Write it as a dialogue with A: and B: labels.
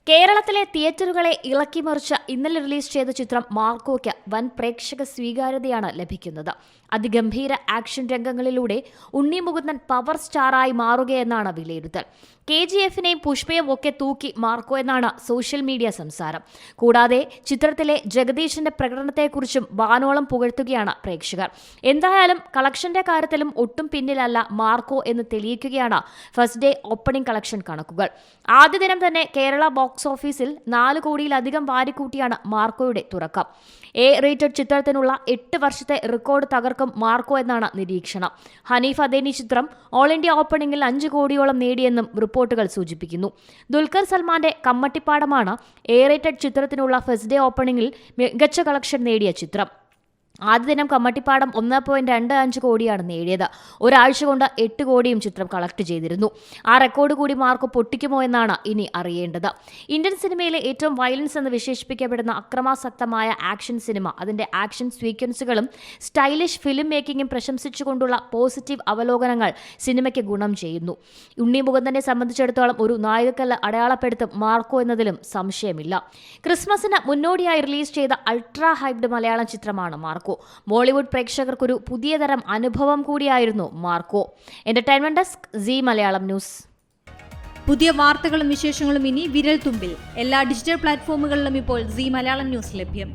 A: കേരളത്തിലെ തിയേറ്ററുകളെ ഇളക്കിമറിച്ച് ഇന്നലെ റിലീസ് ചെയ്ത ചിത്രം മാർക്കോയ്ക്ക് വൻ പ്രേക്ഷക സ്വീകാര്യതയാണ് ലഭിക്കുന്നത്. അതിഗംഭീര ആക്ഷൻ രംഗങ്ങളിലൂടെ ഉണ്ണി മുകുന്ദൻ പവർ സ്റ്റാറായി മാറുകയെന്നാണ് വിലയിരുത്തൽ. KGF-നെയും പുഷ്പയും ഒക്കെ തൂക്കി മാർക്കോ എന്നാണ് സോഷ്യൽ മീഡിയ സംസാരം. കൂടാതെ ചിത്രത്തിലെ ജഗദീഷിന്റെ പ്രകടനത്തെക്കുറിച്ചും വാനോളം പുകഴ്ത്തുകയാണ് പ്രേക്ഷകർ. എന്തായാലും കളക്ഷന്റെ കാര്യത്തിലും ഒട്ടും പിന്നിലല്ല മാർക്കോ എന്ന് തെളിയിക്കുകയാണ് ഫസ്റ്റ് ഡേ ഓപ്പണിംഗ് കളക്ഷൻ കണക്കുകൾ. ആദ്യ ദിനം തന്നെ കേരള ബോക്സ് ഓഫീസിൽ 4 കോടിയിലധികം വാരിക്കൂട്ടിയാണ് മാർക്കോയുടെ തുടക്കം. റേറ്റഡ് ചിത്രത്തിനുള്ള 8 വർഷത്തെ റെക്കോർഡ് തകർക്കും മാർക്കോ എന്നാണ് നിരീക്ഷണം. ഹനീഫ് അദേനി ചിത്രം ഓൾ ഇന്ത്യ ഓപ്പണിംഗിൽ 5 കോടിയോളം നേടിയെന്നും റിപ്പോർട്ടുകൾ സൂചിപ്പിക്കുന്നു. ദുൽഖർ സൽമാന്റെ കമ്മട്ടിപ്പാടമാണ് റേറ്റഡ് ചിത്രത്തിനുള്ള ഫസ്റ്റ് ഡേ ഓപ്പണിംഗിൽ മികച്ച കളക്ഷൻ നേടിയ ചിത്രം. ആദ്യ ദിനം കമ്മട്ടിപ്പാടം 1.25 കോടിയാണ് നേടിയത്. ഒരാഴ്ച കൊണ്ട് 8 കോടിയും ചിത്രം കളക്ട് ചെയ്തിരുന്നു. ആ റെക്കോർഡ് കൂടി മാർക്കോ പൊട്ടിക്കുമോ എന്നാണ് ഇനി അറിയേണ്ടത്. ഇന്ത്യൻ സിനിമയിലെ ഏറ്റവും വയലൻസ് എന്ന് വിശേഷിപ്പിക്കപ്പെടുന്ന അക്രമാസക്തമായ ആക്ഷൻ സിനിമ അതിന്റെ ആക്ഷൻ സ്വീക്വൻസുകളും സ്റ്റൈലിഷ് ഫിലിം മേക്കിങ്ങും പ്രശംസിച്ചുകൊണ്ടുള്ള പോസിറ്റീവ് അവലോകനങ്ങൾ സിനിമയ്ക്ക് ഗുണം ചെയ്യുന്നു. ഉണ്ണി മുകുന്ദനെ സംബന്ധിച്ചിടത്തോളം ഒരു നായികക്കല്ല് അടയാളപ്പെടുത്തും മാർക്കോ എന്നതിലും സംശയമില്ല. ക്രിസ്മസിന് മുന്നോടിയായി റിലീസ് ചെയ്ത അൾട്രാ ഹൈപ്ഡ് മലയാളം ചിത്രമാണ് മാർക്കോ. ബോളിവുഡ് പ്രേക്ഷകർക്കൊരു പുതിയ തരം അനുഭവം കൂടിയായിരുന്നു Marco. Entertainment desk, Zee Malayalam news.
B: പുതിയ വാർത്തകളും വിശേഷങ്ങളും ഇനി വിരൽ തുമ്പിൽ. എല്ലാ ഡിജിറ്റൽ പ്ലാറ്റ്ഫോമുകളിലും ഇപ്പോൾ സീ മലയാളം ന്യൂസ് ലഭ്യം.